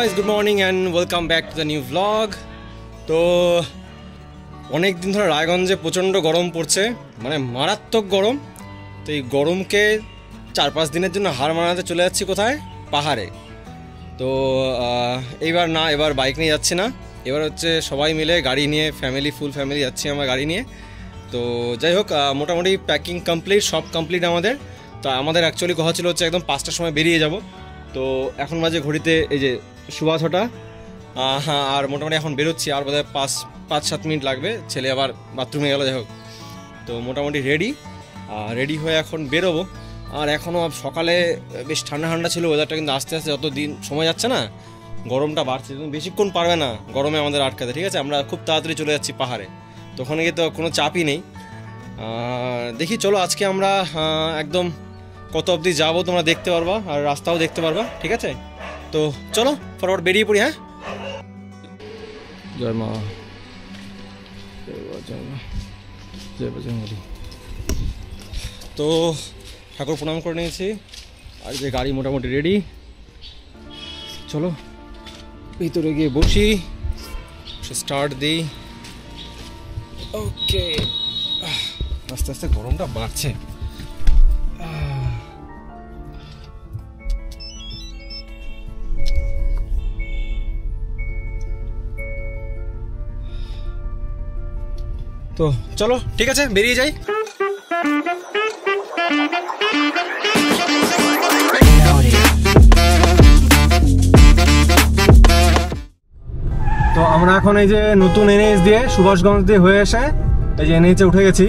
Guys, good morning and welcome back to the new vlog. তো অনেক দিন ধরে রায়গঞ্জে প্রচণ্ড গরম পড়ছে, মানে মারাত্মক গরম। তো এই গরমকে 4-5 দিনের জন্য হার মানাতে চলে যাচ্ছি কোথায়, পাহাড়ে। তো এবার বাইক নিয়ে যাচ্ছি না, এবার হচ্ছে সবাই মিলে গাড়ি নিয়ে ফুল ফ্যামিলি যাচ্ছি আমরা গাড়ি নিয়ে। তো যাই হোক, মোটামুটি প্যাকিং কমপ্লিট, সব কমপ্লিট আমাদের। তো আমাদের অ্যাকচুয়ালি কথা ছিল হচ্ছে একদম 5টার সময় বেরিয়ে যাব। তো এখন মাঝে ঘড়িতে এই যে 6:15, হ্যাঁ, আর মোটামুটি এখন বেরোচ্ছি, আর বোধহয় 5-7 মিনিট লাগবে। ছেলে আবার বাথরুমে গেল, যাই হোক। তো মোটামুটি রেডি হয়ে এখন বেরোবো। আর এখনও সকালে বেশ ঠান্ডা ছিল ওয়েদারটা, কিন্তু আস্তে আস্তে যত দিন সময় যাচ্ছে না গরমটা বাড়ছে। বেশিক্ষণ পারবে না গরমে আমাদের আটকাতে, ঠিক আছে? আমরা খুব তাড়াতাড়ি চলে যাচ্ছি পাহাড়ে, তো ওখানে গিয়ে তো কোনো চাপই নেই। দেখি, চলো আজকে আমরা একদম কত অবধি যাবো তোমরা দেখতে পারবা, আর রাস্তাও দেখতে পারবা, ঠিক আছে? তো চলো ফরওয়ার্ড বেরিয়ে পড়ি। হ্যাঁ, জয় মা, জয় বজরঙ্গবলী। তো ঠাকুর প্রণাম করে নিয়েছি, আর যে গাড়ি মোটামুটি রেডি। চলো ভিতরে গিয়ে বসি, স্টার্ট দিই। ওকে, আস্তে আস্তে গরমটা বাড়ছে। তো চলো, ঠিক আছে, বেরিয়ে যাই। তো আমরা এখন এই যে নতুন এনএইচ দিয়ে, সুভাষগঞ্জ দিয়ে হয়ে এসে এই যে এনএইচে উঠে গেছি।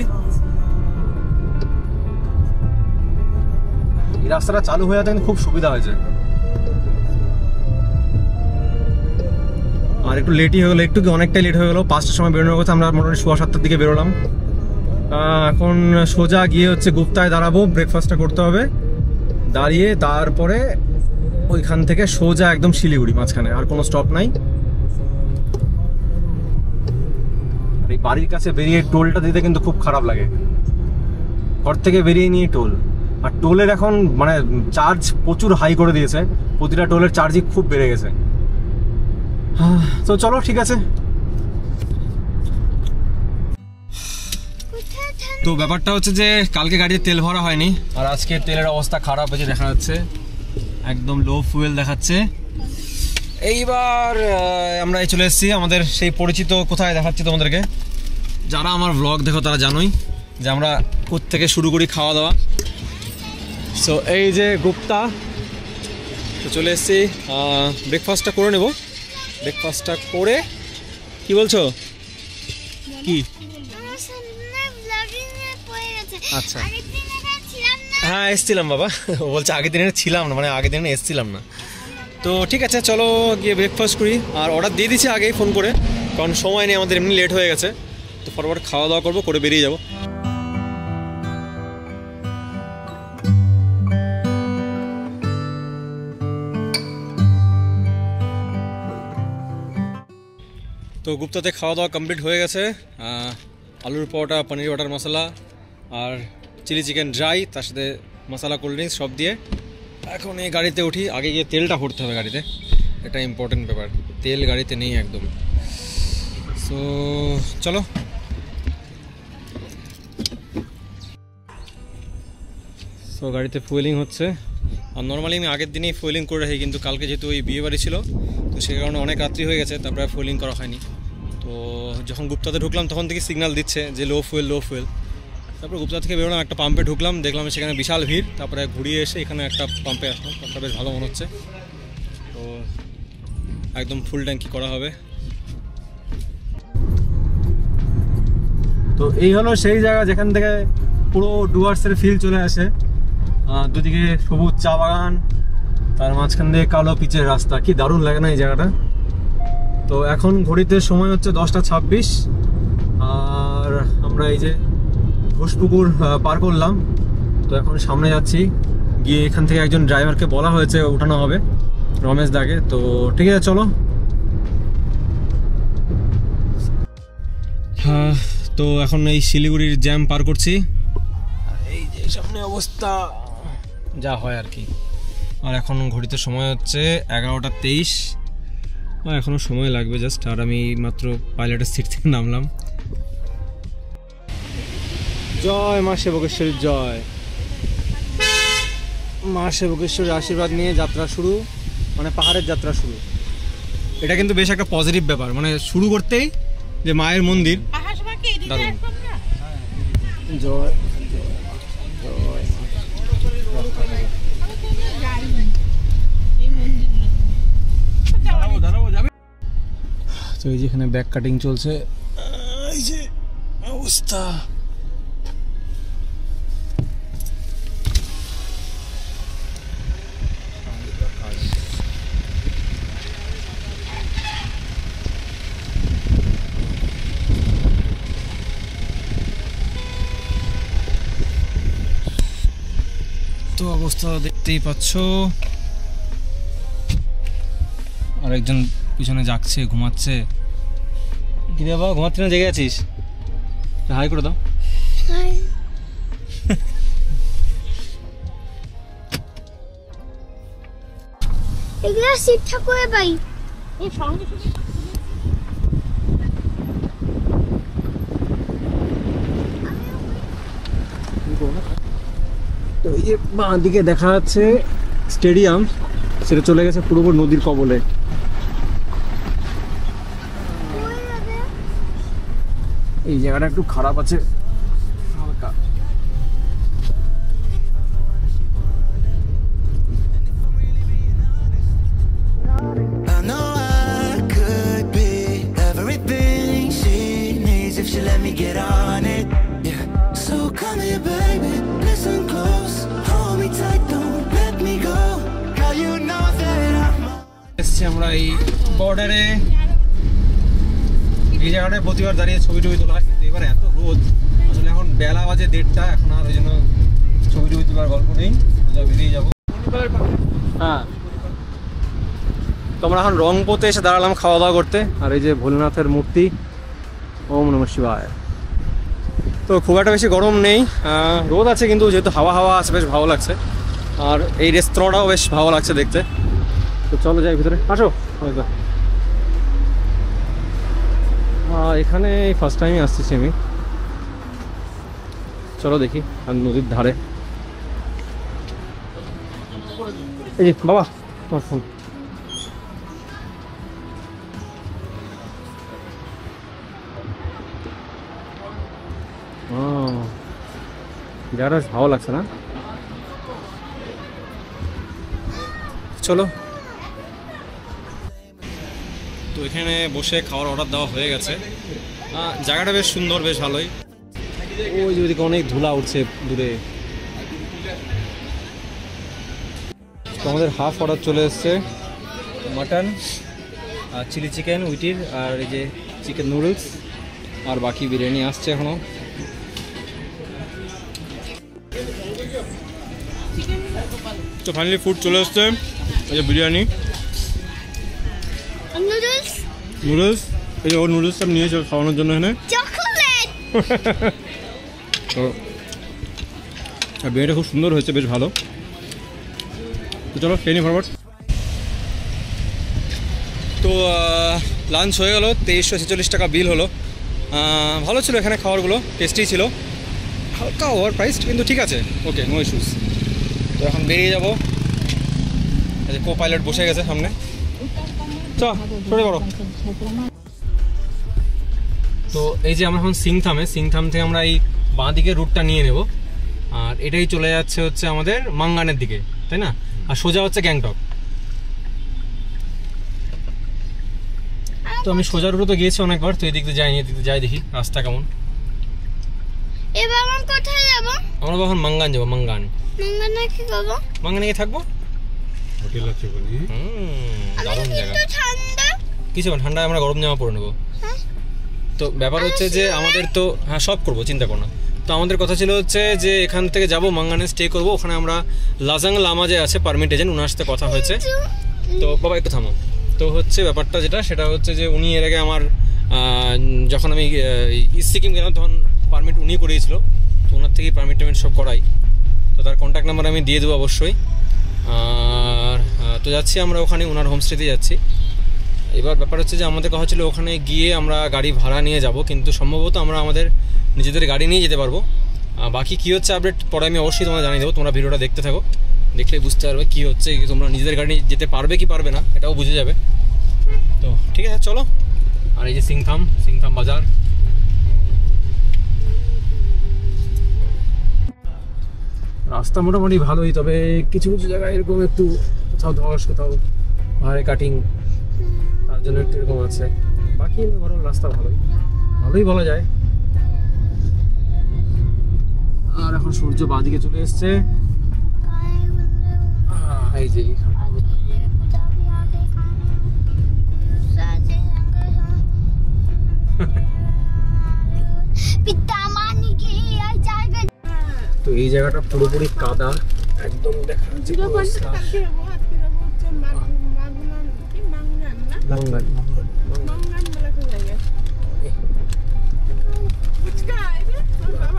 এই রাস্তাটা চালু হয়ে যেতে খুব সুবিধা হয়েছে। আর একটু লেটই হয়ে গেলো, অনেকটাই লেট হয়ে গেলো। 5টার সময় বেরোনোর কথা, আমরা মোটামুটি 7:15 দিকে বেরোলাম। এখন সোজা গিয়ে হচ্ছে গুপ্তায় দাঁড়াবো, ব্রেকফাস্টটা করতে হবে। দাঁড়িয়ে তারপরে ওইখান থেকে সোজা একদম শিলিগুড়ি, মাঝখানে আর কোনো স্টপ নাই। এই বাড়ির কাছে বেরিয়ে টোলটা দিতে কিন্তু খুব খারাপ লাগে, ঘর থেকে বেরিয়ে নিয়ে টোল। আর টোলের এখন মানে চার্জ প্রচুর হাই করে দিয়েছে, প্রতিটা টোলের চার্জই খুব বেড়ে গেছে। তো চলো, ঠিক আছে। তো ব্যাপারটা হচ্ছে যে কালকে গাড়িতে তেল ভরা হয়নি, আর আজকে তেলের অবস্থা খারাপ হয়েছে, দেখা যাচ্ছে একদম লো ফুয়েল দেখাচ্ছে। এইবার আমরা চলে এসেছি আমাদের সেই পরিচিত কোথায়, দেখাচ্ছি তোমাদেরকে। যারা আমার ব্লগ দেখো তারা জানোই যে আমরা কোত্থেকে শুরু করি খাওয়া দাওয়া। সো এই যে গুপ্তা, তো চলে এসেছি। ব্রেকফাস্টটা করে নেব। ব্রেকফাস্টটা করে, কি বলছো? কি? আচ্ছা, হ্যাঁ এসছিলাম বাবা। ও বলছে আগের দিনে ছিলাম না, মানে আগের দিনে এসছিলাম না। তো ঠিক আছে, চলো গিয়ে ব্রেকফাস্ট করি। আর অর্ডার দিয়ে দিচ্ছি আগেই ফোন করে, কারণ সময় নেই আমাদের, এমনি লেট হয়ে গেছে। তো ফটাফট খাওয়া দাওয়া করবো, করে বেরিয়ে যাবো। তো গুপ্তাতে খাওয়া দাওয়া কমপ্লিট হয়ে গেছে। আলুর পরোটা, পনির বাটার মশলা আর চিলি চিকেন ড্রাই, তার সাথে মশলা কোল্ড ড্রিঙ্কস সব দিয়ে এখন এই গাড়িতে উঠি। আগে গিয়ে তেলটা ভরতে হবে গাড়িতে, এটা ইম্পর্টেন্ট ব্যাপার। তেল গাড়িতে নেই একদম। সো চলো। সো গাড়িতে ফুয়েলিং হচ্ছে। আর নর্মালি আমি আগের দিনেই ফুয়েলিং করে রাখি, কিন্তু কালকে যেহেতু ওই বিয়ে বাড়ি ছিল, তো সেই কারণে অনেক রাত্রি হয়ে গেছে, তারপরে ফুয়েলিং করা হয়নি। তো যখন গুপ্তাতে ঢুকলাম তখন থেকে সিগন্যাল দিচ্ছে যে লো ফুয়েল। তারপর গুপ্তা থেকে বেরোলাম, একটা পাম্পে ঢুকলাম, দেখলাম সেখানে বিশাল ভিড়। তারপরে ঘুরিয়ে এসে এখানে একটা পাম্পে আসলাম, পাম্পটা বেশ ভালো মনে হচ্ছে। তো একদম ফুল ট্যাঙ্কি করা হবে। তো এই হলো সেই জায়গা যেখান থেকে পুরো ডুয়ার্সের ফিল চলে আসে। দুদিকে সবুজ চা বাগান, তার মাঝখান দিয়ে কালো পিচের রাস্তা। কি দারুণ লাগে না এই জায়গাটা? তো এখন ঘড়িতে সময় হচ্ছে 10:26, আর আমরা এই যে ঘোষপুকুর পার করলাম। তো এখন সামনে যাচ্ছি, গিয়ে এখান থেকে একজন ড্রাইভারকে বলা হয়েছে উঠানো হবে, রমেশ দাকে। তো ঠিক আছে, চলো। হ্যাঁ, তো এখন এই শিলিগুড়ির জ্যাম পার করছি। এই যে সামনে অবস্থা যা হয় আর কি। আর এখন ঘড়িতে সময় হচ্ছে 11:23, এখনও সময় লাগবে জাস্ট। আর আমি মাত্র পাইলটের সিট থেকে নামলাম। জয় মা সেবকেশ্বরীর জয়। মা সেবকেশ্বরীর আশীর্বাদ নিয়ে যাত্রা শুরু, মানে পাহাড়ের যাত্রা শুরু। এটা কিন্তু বেশ একটা পজিটিভ ব্যাপার, মানে শুরু করতেই যে মায়ের মন্দির দারুণ। জয় জয়। তো এই যেখানে ব্যাক কাটিং চলছে, এই যে অবস্থা। তো অবস্থা দেখতেই পাচ্ছ, আরেকজন পিছনে যাচ্ছে, ঘুমাচ্ছে। কি রে বাবা, ঘুমাচ্ছি না, জেগে আছিস? হাই করে দাও। এগুলা শিক্ষা করে পাই। ওর সঙ্গে তো এই যে বাঁ দিকে দেখা যাচ্ছে স্টেডিয়াম, সেটা চলে গেছে পুরোপুরি নদীর কবলে। এই জায়গাটা একটু খারাপ আছে হালকা। আমরা এই বর্ডারে, এই জায়গাটায় প্রতিবার দাঁড়িয়ে ছবি টবি তোলা হয়, কিন্তু এবার এত রোদ, আসলে এখন বেলা বাজে 1:30, এখন আর ওই জন্য ছবি টবি তোলার গল্প নেই, বেরিয়ে যাবো। হ্যাঁ, তো আমরা এখন রংপুতে এসে দাঁড়ালাম খাওয়া দাওয়া করতে। আর এই যে ভোলেনাথের মূর্তি, ওম নমঃ শিবায়। তো খুব একটা বেশি গরম নেই, রোদ আছে, কিন্তু যেহেতু হাওয়া হাওয়া আছে বেশ ভালো লাগছে। আর এই রেস্তোরাঁটাও বেশ ভালো লাগছে দেখতে। তো চলো যাই ভিতরে, আসো। এখানে ফার্স্ট টাইমই আসতেছি আমি। চলো দেখি। আর নদীর ধারে এই যে বাবা তোমার ফোন। জায়গাটা ভালো লাগছে না? চলো। তো এখানে বসে খাওয়ার অর্ডার দেওয়া হয়ে গেছে। জায়গাটা বেশ সুন্দর, বেশ ভালোই। ওই যে ওইদিকে অনেক ধুলা উঠছে দূরে। তো আমাদের হাফ অর্ডার চলে এসছে, মাটন, চিলি চিকেন উইটির, আর এই যে চিকেন নুডলস, আর বাকি বিরিয়ানি আসছে এখনো। তো ফাইনালি ফুড চলে এসছে, এই যে বিরিয়ানি, নুডলস, এই যে ওর নুডলস সব নিয়েছে খাওয়ানোর জন্য এখানে। তো আর বিরিয়ানিটা খুব সুন্দর হয়েছে, বেশ ভালো। তো চলো খেয়ে নি ফরওয়ার্ড। তো লাঞ্চ হয়ে গেলো, 2346 টাকা বিল হলো। ভালো ছিল এখানে খাবারগুলো, টেস্টি ছিল, হালকা ওভার প্রাইসড, কিন্তু ঠিক আছে, ওকে, নো ইস্যুস। তো এখন বেরিয়ে যাবো। কো পাইলট বসে গেছে সামনে, সরে বড়। তো এই যে আমরা এখন সিংথাম থেকে আমরা এই বাঁ দিকে রুটটা নিয়ে নেব, আর এটাই চলে যাচ্ছে হচ্ছে আমাদের মাঙ্গানের দিকে, তাই না? আর সোজা হচ্ছে গ্যাংটক। তো আমি সোজা রুটে তো গিয়েছি অনেকবার, তো এই দিক দিয়ে যাইনি, এদিকে যাই দেখি রাস্তা কেমন। এবার আমরা কোথায় যাব? আমরা এখন মাঙ্গান যাবো। মাঙ্গানে কি করব? মাঙ্গানে গিয়ে থাকবো, হোটেল আছে বলি। দারুণ জায়গা। ঠান্ডা কিছু না, ঠান্ডায় আমরা গরম জামা পরে নেবো। তো ব্যাপার হচ্ছে যে আমাদের তো, হ্যাঁ সব করবো, চিন্তা করো না। তো আমাদের কথা ছিল হচ্ছে যে এখান থেকে যাব মাঙ্গানে, স্টে করবো ওখানে। আমরা লাজাং লামা যে আছে পারমিট এজেন্ট, ওনার সাথে কথা হয়েছে। তো বাবা একটু থামো। তো হচ্ছে ব্যাপারটা যেটা, সেটা হচ্ছে যে উনি এর আগে আমার যখন আমি সিকিম গেলাম তখন পারমিট উনি করিয়েছিল, তো ওনার থেকেই পারমিট টারমিট সব করাই। তো তার কন্ট্যাক্ট নাম্বার আমি দিয়ে দেবো অবশ্যই। আর তো যাচ্ছি আমরা ওখানে, ওনার হোমস্টেতে যাচ্ছি। এবার ব্যাপার হচ্ছে যে আমাদের কথা ছিল ওখানে গিয়ে আমরা গাড়ি ভাড়া নিয়ে যাব, কিন্তু সম্ভবত আমরা আমাদের নিজেদের গাড়ি নিয়ে যেতে পারবো। বাকি কী হচ্ছে আপডেট পরে আমি অবশ্যই তোমরা জানিয়ে দেবো, তোমরা ভিডিওটা দেখতে থাকো, দেখলে বুঝতে পারবে কী হচ্ছে, তোমরা নিজেদের গাড়ি নিয়ে যেতে পারবে কি পারবে না এটাও বুঝে যাবে। তো ঠিক আছে চলো। আর এই যে সিংথাম বাজার, রাস্তা মোটামুটি ভালোই, তবে কিছু কিছু জায়গায় এরকম একটু কোথাও ধস কোথাও পাহাড়ে কাটিং, তার জন্য একটু এরকম আছে। বাকি বরং রাস্তা ভালোই বলা যায়। আর এখন সূর্য বাঁদিকে চলে এসছে। এই যে তো এই জায়গাটা পুরোপুরি কাদা, একদম দেখা যাচ্ছে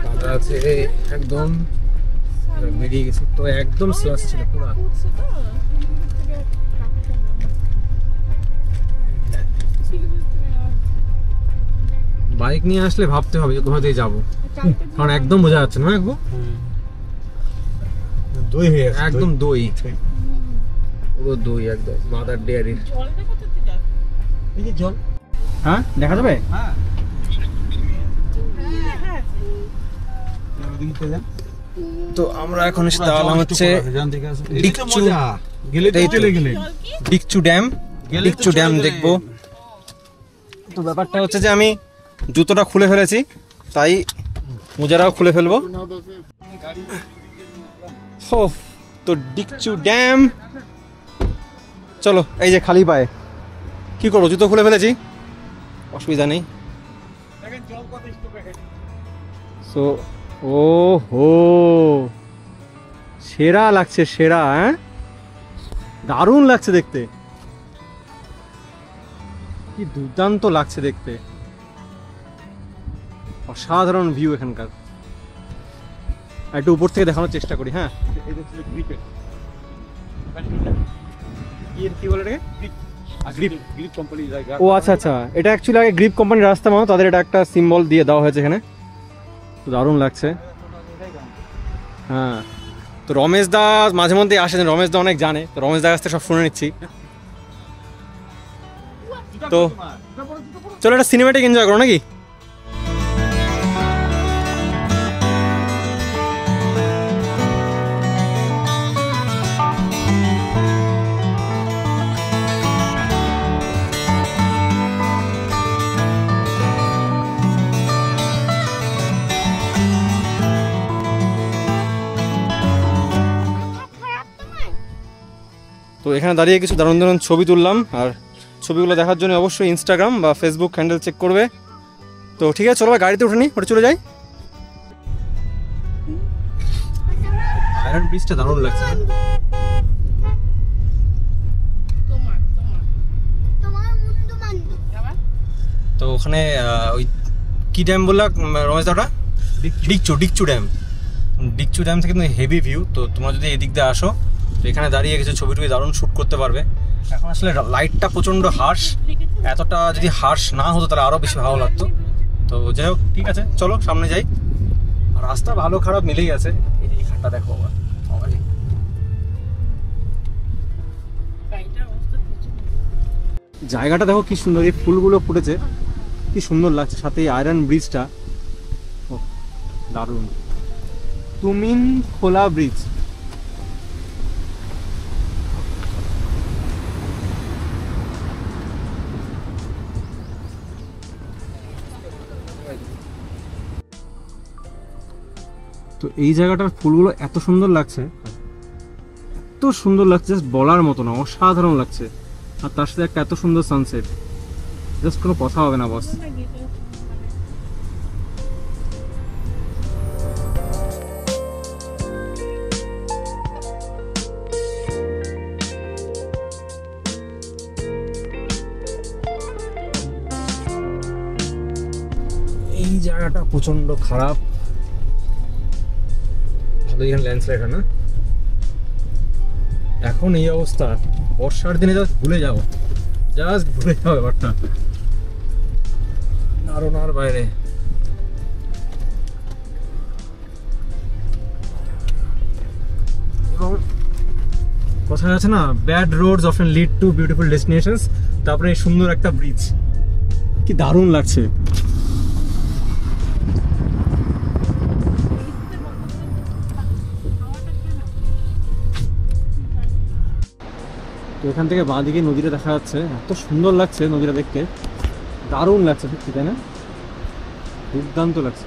কাদা আছে একদম, বেরিয়ে গেছে তো একদম স্লাস ছিল পুরো। বাইক নিয়ে আসলে ভাবতে হবে যে কোথা দিয়ে যাবো, কারণ একদম বোঝা যাচ্ছে না। দই হয়ে গেছে, একদম দই, পুরো দই একদম মাদার ডেয়ারির। এই যে জল, হ্যাঁ দেখা যাবে। তো আমরা এখন দাঁড়ালাম হচ্ছে ডিকচু ড্যাম দেখবো। তো ব্যাপারটা হচ্ছে যে আমি জুতোটা খুলে ফেলেছি, তাই মোজাটাও খুলে ফেলবো। তো ডিকচু ড্যাম, চলো। এই যে খালি পায়ে কি করবো, জুতো খুলে ফেলেছি, অসুবিধা নেই। সো ও হো, সেরা লাগছে, সেরা। হ্যাঁ দারুণ লাগছে দেখতে, কি দুর্দান্ত লাগছে দেখতে, অসাধারণ ভিউ এখানকার। একটু উপর থেকে দেখানোর চেষ্টা করি। হ্যাঁ কি বলে ও আচ্ছা আচ্ছা, এটা অ্যাকচুয়ালি আগে গ্রিপ কোম্পানির রাস্তা মানো, তাদের এটা একটা সিম্বল দিয়ে দেওয়া হয়েছে এখানে, তো দারুণ লাগছে। হ্যাঁ তো রমেশ দা মাঝে মধ্যে আসেন, রমেশ দা অনেক জানে, তো রমেশ দার কাছ থেকে সব শুনে নিচ্ছি। তো চলো একটা সিনেমাটিক এনজয় করো নাকি। তো এখানে দাঁড়িয়ে কিছু দারুণ দারুণ ছবি তুললাম, আর ছবিগুলো দেখার জন্য অবশ্যই ইনস্টাগ্রাম বা ফেসবুক হ্যান্ডেল চেক করবে। তো ঠিক আছে চলো গাড়িতে উঠে নিই, ওটা চলে যাই। আয়রন ব্রিজটা দারুণ লাগছে। তো ওখানে ওই কি ড্যাম বললাম রমেশ দাটা, ডিকচু ড্যাম থেকে কিন্তু হেভি ভিউ। তো তোমরা যদি এদিক দিয়ে আসো তো এখানে দাঁড়িয়ে কিছু ছবি টবি দারুণ শ্যুট করতে পারবে। এখন আসলে লাইটটা প্রচণ্ড হার্শ, এতটা যদি হার্শ না হতো তাহলে আরও বেশি ভালো লাগতো। তো যাই হোক ঠিক আছে চলো সামনে যাই। রাস্তা ভালো খারাপ মিলেই আছে। এইখানটা দেখো আবার, জায়গাটা দেখো কি সুন্দর, এই ফুলগুলো ফুটেছে কি সুন্দর লাগছে, সাথে এই আয়রন ব্রিজটা দারুণ। তুমিন খোলা ব্রিজ। তো এই জায়গাটার ফুলগুলো এত সুন্দর লাগছে, জাস্ট বলার মতো না, অসাধারণ লাগছে। আর তার সাথে একটা এত সুন্দর সানসেট, জাস্ট কোনো কথা হবে না বস। এই জায়গাটা প্রচন্ড খারাপ, এখানে ল্যান্ডস্লাইড হয় না। এখন এই অবস্থা, বর্ষার দিনে জাস্ট ভুলে যাও জাস্ট ঘুরে যাও ব্যাপারটা, ধারণার বাইরে। এবং কথা আছে না, bad roads often lead to beautiful destinations. তারপরে এই সুন্দর একটা ব্রিজ, কি দারুণ লাগছে। তো এখান থেকে বাঁদিকে নদীটা দেখা যাচ্ছে, এত সুন্দর লাগছে নদীটা দেখতে, দারুণ লাগছে সত্যি, তাই না? দুর্দান্ত লাগছে।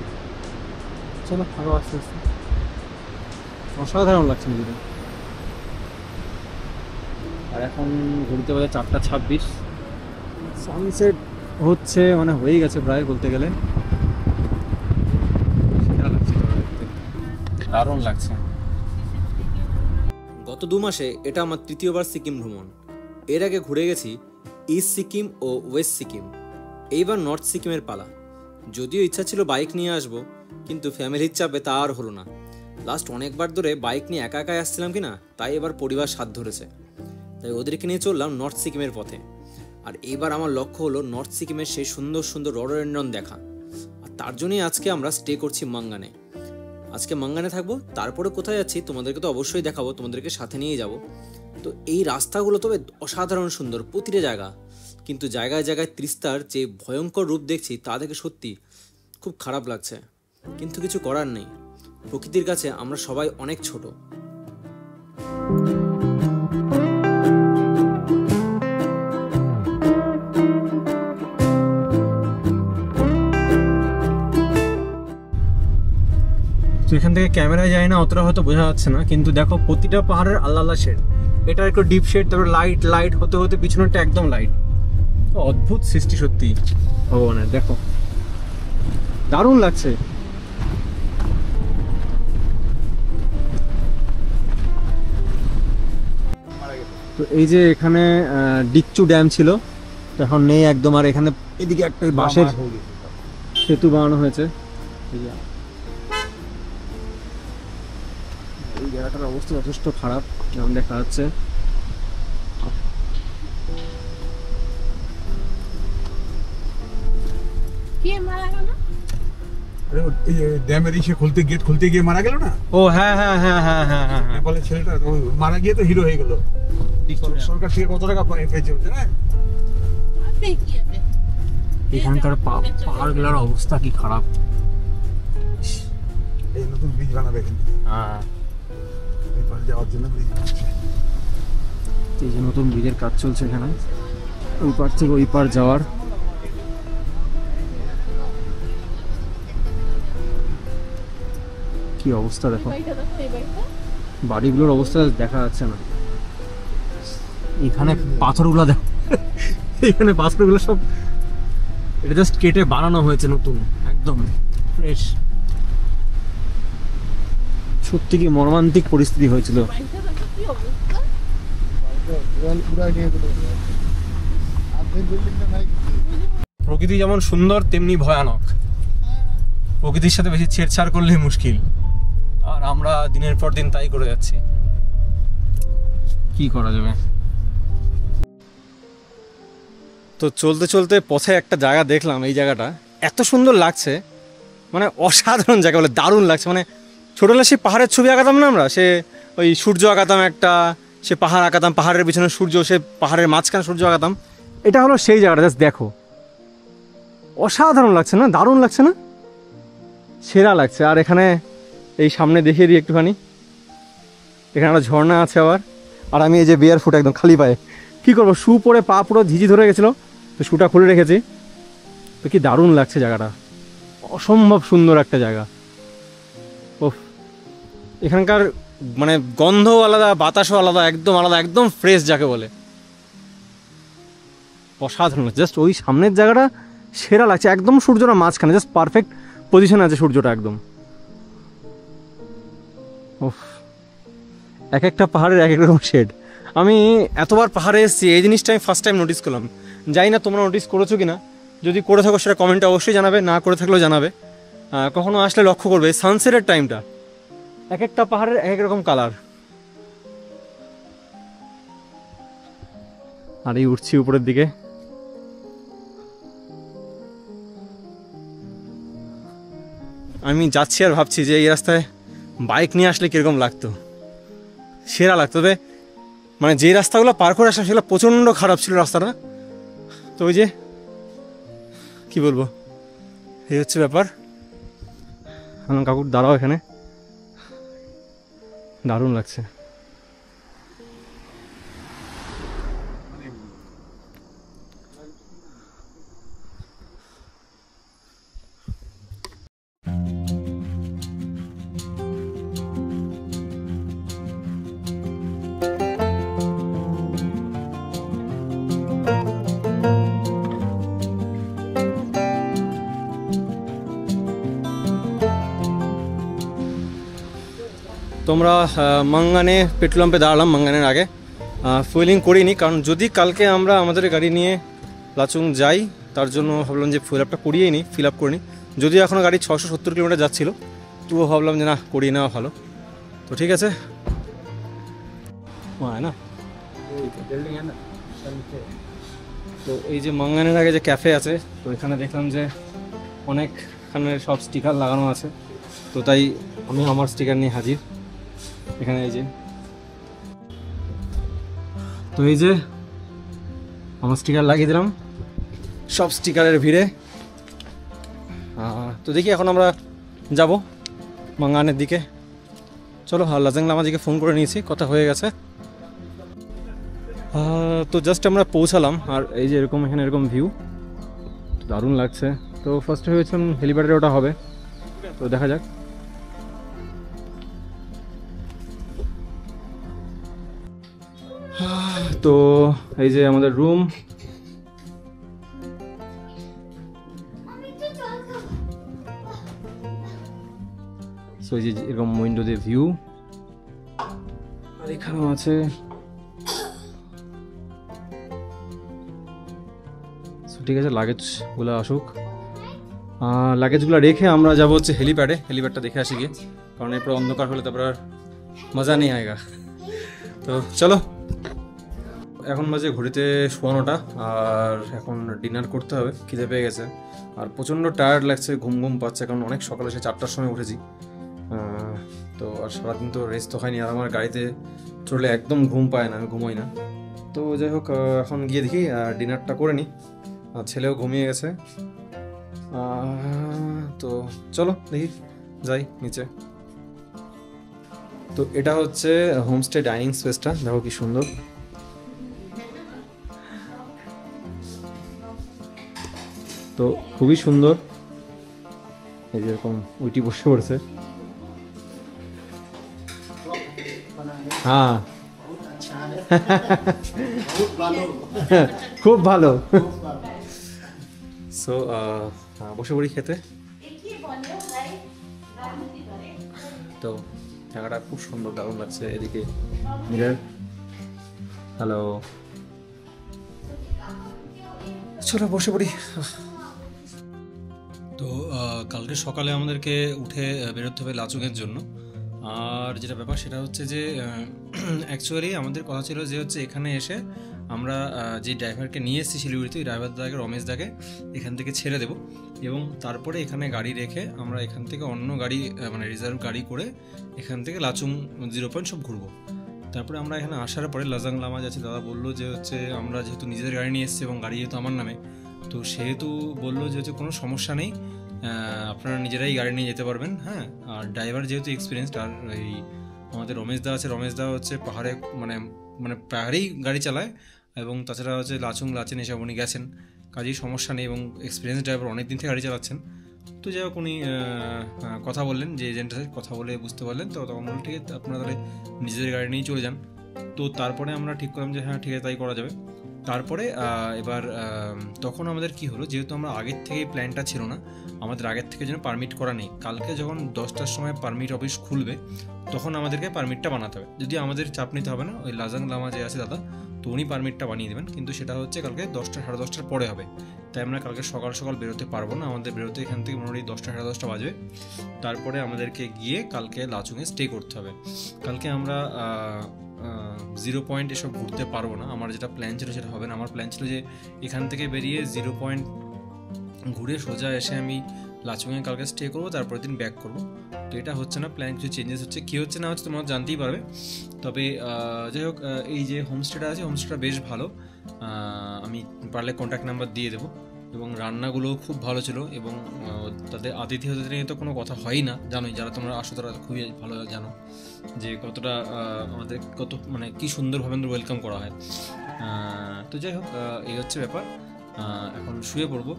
চলো আরো আস্তে আস্তে, অসাধারণ লাগছে নদীটা। আর এখন ঘুরতে বাজে 4:26, সানসেট হচ্ছে, মানে হয়ে গেছে প্রায় বলতে গেলে। দারুণ লাগছে। গত 2 মাসে এটা আমার 3য় সিকিম ভ্রমণ। এর আগে ঘুরে গেছি ইস্ট সিকিম ও ওয়েস্ট সিকিম, এইবার নর্থ সিকিমের পালা। যদিও ইচ্ছা ছিল বাইক নিয়ে আসবো, কিন্তু ফ্যামিলির চাপে তা আর হলো না। লাস্ট অনেকবার ধরে বাইক নিয়ে একা একাই আসছিলাম কিনা, তাই এবার পরিবার সাথ ধরেছে, তাই ওদেরকে নিয়ে চললাম নর্থ সিকিমের পথে। আর এইবার আমার লক্ষ্য হলো নর্থ সিকিমের সেই সুন্দর সুন্দর রডোডেন্ড্রন দেখা। আর তার জন্যই আজকে আমরা স্টে করছি মাঙ্গানে। আজকে মাঙ্গানে থাকবো, তারপরে কোথায় যাচ্ছি তোমাদেরকে তো অবশ্যই দেখাবো, তোমাদেরকে সাথে নিয়ে যাব। তো এই রাস্তাগুলো তবে অসাধারণ সুন্দর, প্রতিটা জায়গা, কিন্তু জায়গায় জায়গায় তিস্তার যে ভয়ঙ্কর রূপ দেখছি তা দেখে সত্যি খুব খারাপ লাগছে। কিন্তু কিছু করার নেই, প্রকৃতির কাছে আমরা সবাই অনেক ছোট। তো এখান থেকে ক্যামেরায় যায় না, অতটা হয়তো বোঝা যাচ্ছে না, কিন্তু দেখো প্রতিটা পাহাড়ের আলাদা আলাদা শেড। এটা একটু ডিপ শেড, তারপর লাইট লাইট হতে হতে পিছনেরটা একদম লাইট। অদ্ভুত সৃষ্টি সত্যি ভগবানের, দেখো দারুণ লাগছে। তো এই যে এখানে ডিকচু ড্যাম ছিল, তো এখন নেই একদম। আর এখানে এদিকে একটা বাঁশের সেতু বানানো হয়েছে। এই জায়গাটার অবস্থা যথেষ্ট খারাপ, যেমন দেখা যাচ্ছে। ড্যামের ইসে গেট খুলতে গিয়ে মারা গেল না? ও হ্যাঁ হ্যাঁ হ্যাঁ হ্যাঁ হ্যাঁ হ্যাঁ, বলে ছেলেটা মারা গিয়ে তো হিরো হয়ে গেল। সরকার থেকে কত টাকা পেয়েছে না? এখানকার পাহাড়গুলোর অবস্থা কি খারাপ। এই নতুন ব্রিজ বানাবে কিন্তু, হ্যাঁ এই পাশে যাওয়ার জন্য ব্রিজ বানাচ্ছে। এই যে নতুন ব্রিজের কাজ চলছে এখানে, ওই পার থেকে ওই পার যাওয়ার। কি অবস্থা দেখো, বাড়িগুলোর অবস্থা দেখা যাচ্ছে না। এখানে পাথরগুলো দেখো, এখানে পাথরগুলো সব এটা জাস্ট কেটে বানানো হয়েছে নতুন, একদম ফ্রেশ। সত্যি কি মর্মান্তিক পরিস্থিতি হয়েছিল। প্রকৃতি যেমন সুন্দর তেমনি ভয়ানক, প্রকৃতির সাথে বেশি ছেড়ছাড় করলেই মুশকিল, আর আমরা দিনের পর দিন তাই করে যাচ্ছি। কি করা যাবে। তো চলতে চলতে পথে একটা জায়গা দেখলাম, এই জায়গাটা এত সুন্দর লাগছে, মানে অসাধারণ জায়গা, বলে দারুণ লাগছে। মানে ছোটবেলায় সেই পাহাড়ের ছবি আঁকাতাম না আমরা, সে ওই সূর্য আঁকাতাম একটা, সে পাহাড় আঁকাতাম, পাহাড়ের পিছনে সূর্য, সে পাহাড়ের মাঝখানে সূর্য আঁকাতাম। এটা হলো সেই জায়গাটা, জাস্ট দেখো অসাধারণ লাগছে না, দারুণ লাগছে না, সেরা লাগছে। আর এখানে এই সামনে দেখিয়ে দিই একটুখানি, এখানে একটা ঝর্ণা আছে আবার। আর আমি এই যে বিয়ার ফুট একদম খালি পায়ে, কী করবো, শু পরে পা পুরো ঝিঝি ধরে গেছিলো, তো শুটা খুলে রেখেছি। তো কি দারুণ লাগছে জায়গাটা, অসম্ভব সুন্দর একটা জায়গা। ও এখানকার মানে গন্ধও আলাদা, বাতাসও আলাদা, একদম আলাদা, একদম ফ্রেশ যাকে বলে, অসাধারণ। জাস্ট ওই সামনের জায়গাটা সেরা লাগছে, একদম সূর্যটা মাঝখানে, জাস্ট পারফেক্ট পজিশনে আছে সূর্যটা একদম। ওফ, এক একটা পাহাড়ের এক এক রকম শেড। আমি এতবার পাহাড়ে এসেছি, এই জিনিসটা আমি ফার্স্ট টাইম নোটিস করলাম। জানি না তোমরা নোটিস করেছো কি না, যদি করে থাকো সেটা কমেন্টে অবশ্যই জানাবে, না করে থাকলেও জানাবে। কখনো আসলে লক্ষ্য করবে সানসেটের টাইমটা, এক একটা পাহাড়ের এক এক রকম কালার। আর এই উঠছি উপরের দিকে। আমি যাচ্ছি আর ভাবছি যে এই রাস্তায় বাইক নিয়ে আসলে কীরকম লাগতো, সেরা লাগতো। তবে মানে যে রাস্তাগুলো পার করে আসলাম সেগুলো প্রচণ্ড খারাপ ছিল রাস্তাটা। তো ওই যে কী বলবো, এই হচ্ছে ব্যাপার। আমার কাকুর দাঁড়াও এখানে, দারুণ লাগছে। তোমরা মাঙ্গানে পেট্রোল পাম্পে দাঁড়ালাম। মাঙ্গানের আগে ফুয়েলিং করিনি, কারণ যদি কালকে আমরা আমাদের গাড়ি নিয়ে লাচুং যাই তার জন্য ভাবলাম যে ফুয়েল আপটা করিয়েই নিই, ফিল আপ করে নিই। যদিও এখনও গাড়ি 670 কিলোমিটার যাচ্ছিলো, তবুও ভাবলাম যে না, করিয়ে নেওয়া ভালো। তো ঠিক আছে, না তো এই যে মাঙ্গানের আগে যে ক্যাফে আছে, তো এখানে দেখলাম যে অনেকখানের সব স্টিকার লাগানো আছে। তো তাই আমি আমার স্টিকার নিয়ে হাজির এখানে। এই যে তো এই যে আমার স্টিকার লাগিয়ে দিলাম সব স্টিকারের ভিড়ে। তো দেখি এখন আমরা যাব মাঙ্গানের দিকে। চলো, লাজাং লামাজিকে ফোন করে নিয়েছি, কথা হয়ে গেছে। তো জাস্ট আমরা পৌঁছালাম, আর এই যে এরকম এখানে এরকম ভিউ দারুণ লাগছে। তো ফার্স্টে ভেবেছিলাম হেলিপ্যাডে ওটা হবে, তো দেখা যাক। তো এই যে আমাদের রুম, সো এই যে এরকম উইন্ডো দিয়ে ভিউ, আর এখানেও আছে। ঠিক আছে, লাগেজগুলো আসুক, লাগেজগুলো রেখে আমরা যাবো হচ্ছে হেলিপ্যাডে। হেলিপ্যাডটা দেখে আসি গিয়ে, কারণ এরপর অন্ধকার হলে তারপর আর মজা নেই আয়েগা। তো চলো, এখন বাজে ঘড়িতে 9:15, আর এখন ডিনার করতে হবে, খিদে পেয়ে গেছে। আর প্রচণ্ড টায়ার্ড লাগছে, ঘুম ঘুম পাচ্ছে, কারণ অনেক সকালে 4টার সময় উঠেছি। তো আর সারাদিন তো রেস্ট তো হয়নি, আর আমার গাড়িতে চড়লে একদম ঘুম পায় না, আমি ঘুমোই না। তো যাই হোক, এখন গিয়ে দেখি ডিনারটা করে নিই। ছেলেও ঘুমিয়ে গেছে। তো চলো দেখি, যাই নিচে। তো এটা হচ্ছে হোমস্টে ডাইনিং স্পেসটা, দেখো কি সুন্দর। তো খুবই সুন্দর, এই যেরকম উইটি বসে পড়ছে। হ্যাঁ খুব ভালো। সো বসে পড়ি খেতে। তো জায়গাটা খুব সুন্দর, দারুণ লাগছে। এদিকে মিরর, হ্যালো, চলো বসে পড়ি। তো কালকে সকালে আমাদেরকে উঠে বেরোতে হবে লাচুংয়ের জন্য। আর যেটা ব্যাপার সেটা হচ্ছে যে অ্যাকচুয়ালি আমাদের কথা ছিল যে হচ্ছে এখানে এসে আমরা যে ড্রাইভারকে নিয়ে এসেছি শিলিগুড়িতে, ওই ড্রাইভার দাকে, রমেশ দাকে এখান থেকে ছেড়ে দেবো, এবং তারপরে এখানে গাড়ি রেখে আমরা এখান থেকে অন্য গাড়ি মানে রিজার্ভ গাড়ি করে এখান থেকে লাচুং 0 পয়েন্ট সব ঘুরবো। তারপরে আমরা এখানে আসার পরে লাজাং লামাজ আছে, দাদা বললো যে হচ্ছে আমরা যেহেতু নিজেদের গাড়ি নিয়ে এসেছি এবং গাড়ি যেহেতু আমার নামে, তো সেহেতু বললো যে হচ্ছে কোনো সমস্যা নেই, আপনারা নিজেরাই গাড়ি নিয়ে যেতে পারবেন। হ্যাঁ, আর ড্রাইভার যেহেতু এক্সপিরিয়েন্সড, আর এই আমাদের রমেশ দা আছে, রমেশ দা হচ্ছে পাহাড়ে মানে পাহাড়েই গাড়ি চালায়, এবং তাছাড়া হচ্ছে লাচুং লাচেন এসব উনি গেছেন, কাজেই সমস্যা নেই, এবং এক্সপিরিয়েন্স ড্রাইভার, অনেক দিন থেকে গাড়ি চালাচ্ছেন। তো যাই হোক, উনি কথা বললেন, যে এজেন্টের সাথে কথা বলে বুঝতে পারলেন, তো তখন বললেন ঠিক আছে আপনারা তাহলে নিজেদের গাড়ি নিয়েই চলে যান। তো তারপরে আমরা ঠিক করলাম যে হ্যাঁ ঠিক আছে, তাই করা যাবে। তারপরে এবার তখন আমাদের কি হলো, যেহেতু আমরা আগের থেকেই প্ল্যানটা ছিল না, আমাদের আগের থেকে যেন পারমিট করা নেই, কালকে যখন 10টার সময় পারমিট অফিস খুলবে তখন আমাদেরকে পারমিটটা বানাতে হবে। যদি আমাদের চাপ নিতে হবে না, ওই লাজাং লামা যে আছে দাদা, তো উনি পারমিটটা বানিয়ে দেবেন, কিন্তু সেটা হচ্ছে কালকে 10টা সাড়ে 10টার পরে হবে। তাই আমরা কালকে সকাল সকাল বেরোতে পারবো না, আমাদের বেরোতে এখান থেকে মোটামুটি 10টা সাড়ে 10টা বাজবে। তারপরে আমাদেরকে গিয়ে কালকে লাচুংয়ে স্টে করতে হবে। কালকে আমরা জিরো পয়েন্ট এসব ঘুরতে পারবো না, আমার যেটা প্ল্যান ছিল সেটা হবে না। আমার প্ল্যান ছিল যে এখান থেকে বেরিয়ে জিরো পয়েন্ট ঘুরে সোজা এসে আমি লাচুংয়ে কালকে স্টে করবো, তারপরের দিন ব্যাক করবো। তো এটা হচ্ছে না, প্ল্যান কিছু চেঞ্জেস হচ্ছে, কী হচ্ছে না হচ্ছে তোমরা জানতেই পারবে। তবে যাই হোক, এই যে হোমস্টেটা আছে হোমস্টেটা বেশ ভালো, আমি পারলে কন্ট্যাক্ট নাম্বার দিয়ে দেবো। এবং রান্নাগুলোও খুব ভালো ছিল, এবং তাদের আতিথেয়তা নিয়ে তো কোনো কথা হয়ই না, জানোই যারা তোমরা আসো তারা খুবই ভালো জানো যে কতটা আমাদের কত মানে কী সুন্দরভাবে আমাদের ওয়েলকাম করা হয়। তো যাই হোক, এই হচ্ছে ব্যাপার। এখন শুয়ে পড়বো,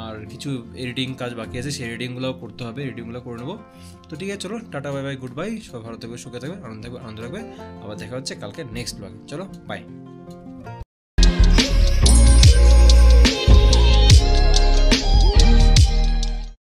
আর কিছু এডিটিং কাজ বাকি আছে, সেই এডিটিংগুলোও করতে হবে, এডিটিংগুলো করে নেবো। তো ঠিক আছে, চলো tata, bye bye, good bye, সবাই ভালো থাকবে, সুখে থাকবে, আনন্দ থাকবে, আনন্দ রাখবে। আবার দেখা হচ্ছে কালকে নেক্সট ব্লগে। চলো বাই।